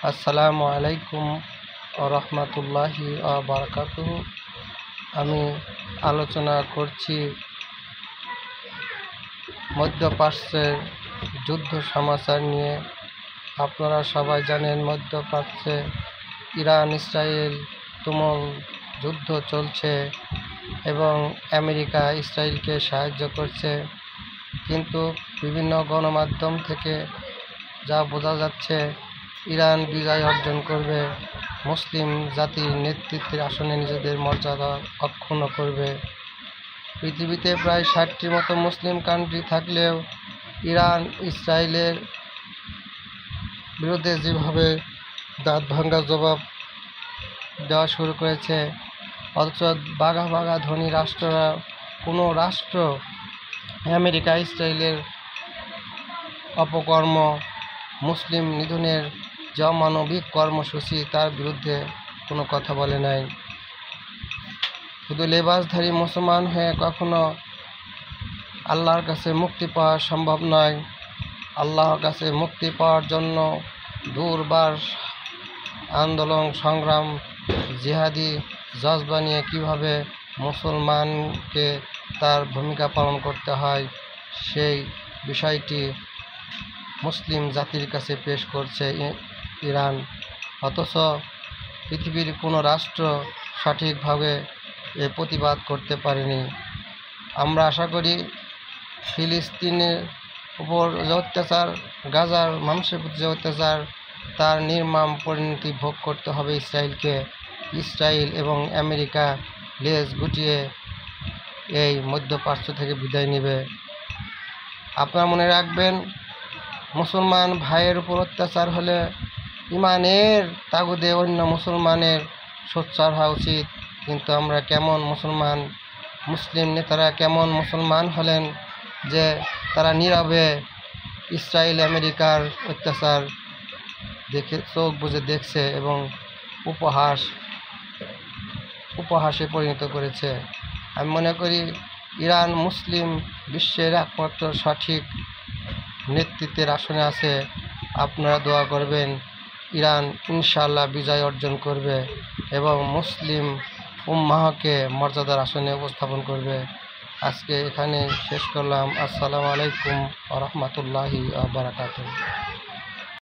আসসালামু আলাইকুম ওয়া রাহমাতুল্লাহি ওয়া বারাকাতুহু। আমি আলোচনা করছি মধ্যপ্রাচ্যের যুদ্ধ সমাচার নিয়ে। আপনারা সবাই জানেন মধ্যপ্রাচ্যে ইরান ইসরায়েল তুমুল যুদ্ধ চলছে এবং আমেরিকা ইসরায়েলকে সাহায্য করছে, কিন্তু বিভিন্ন গণমাধ্যম থেকে যা বোঝা যাচ্ছে ইরান বিজয় অর্জন করবে, মুসলিম জাতির নেতৃত্বের আসনে নিজেদের মর্যাদা অক্ষুণ্ণ করবে। পৃথিবীতে প্রায় 60টির মতো মুসলিম কান্ট্রি থাকলেও ইরান ইসরায়েলের বিরুদ্ধে যেভাবে দাঁত ভাঙ্গা জবাব দেওয়া শুরু করেছে, অথচ বাঘা বাঘা ধনী রাষ্ট্ররা কোনো রাষ্ট্র আমেরিকা ইসরায়েলের অপকর্ম, মুসলিম নিধনের যে অমানবিক কর্মসূচি তার বিরুদ্ধে কোনো কথা বলে নাই। শুধু লেবাসধারী মুসলমান হয়ে কখনো আল্লাহর কাছে মুক্তি পাওয়া সম্ভব নয়। আল্লাহর কাছে মুক্তি পাওয়ার জন্য দুর্বার আন্দোলন সংগ্রাম, জিহাদি জজবা নিয়ে কীভাবে মুসলমানকে তার ভূমিকা পালন করতে হয় সেই বিষয়টি মুসলিম জাতির কাছে পেশ করছে ইরান, অথচ পৃথিবীর কোনো রাষ্ট্র সঠিকভাবে এ প্রতিবাদ করতে পারেনি। আমরা আশা করি ফিলিস্তিনের উপর যে অত্যাচার, গাজার মানুষের প্রতি যে অত্যাচার, তার নির্মম পরিণতি ভোগ করতে হবে ইসরায়েলকে। ইসরায়েল এবং আমেরিকা লেজ গুটিয়ে এই মধ্যপ্রাচ্য থেকে বিদায় নেবে। আপনারা মনে রাখবেন, মুসলমান ভাইয়ের উপর অত্যাচার হলে ইমানের তাগুদে অন্য মুসলমানের সোচ্চার হওয়া উচিত। কিন্তু আমরা কেমন মুসলমান, মুসলিম নেতারা কেমন মুসলমান হলেন যে তারা নীরবে ইসরায়েল আমেরিকার অত্যাচার দেখে চোখ বুজে দেখছে এবং উপহাসে পরিণত করেছে। আমি মনে করি ইরান মুসলিম বিশ্বের একমাত্র সঠিক নেতৃত্বের আসনে আছে। আপনারা দোয়া করবেন, ইরান ইনশাআল্লাহ বিজয় অর্জন করবে এবং মুসলিম উম্মাহকে মর্যাদার আসনে উপস্থাপন করবে। আজকে এখানে শেষ করলাম। আসসালামু আলাইকুম ওয়া রাহমাতুল্লাহি ওয়া বারাকাতুহু।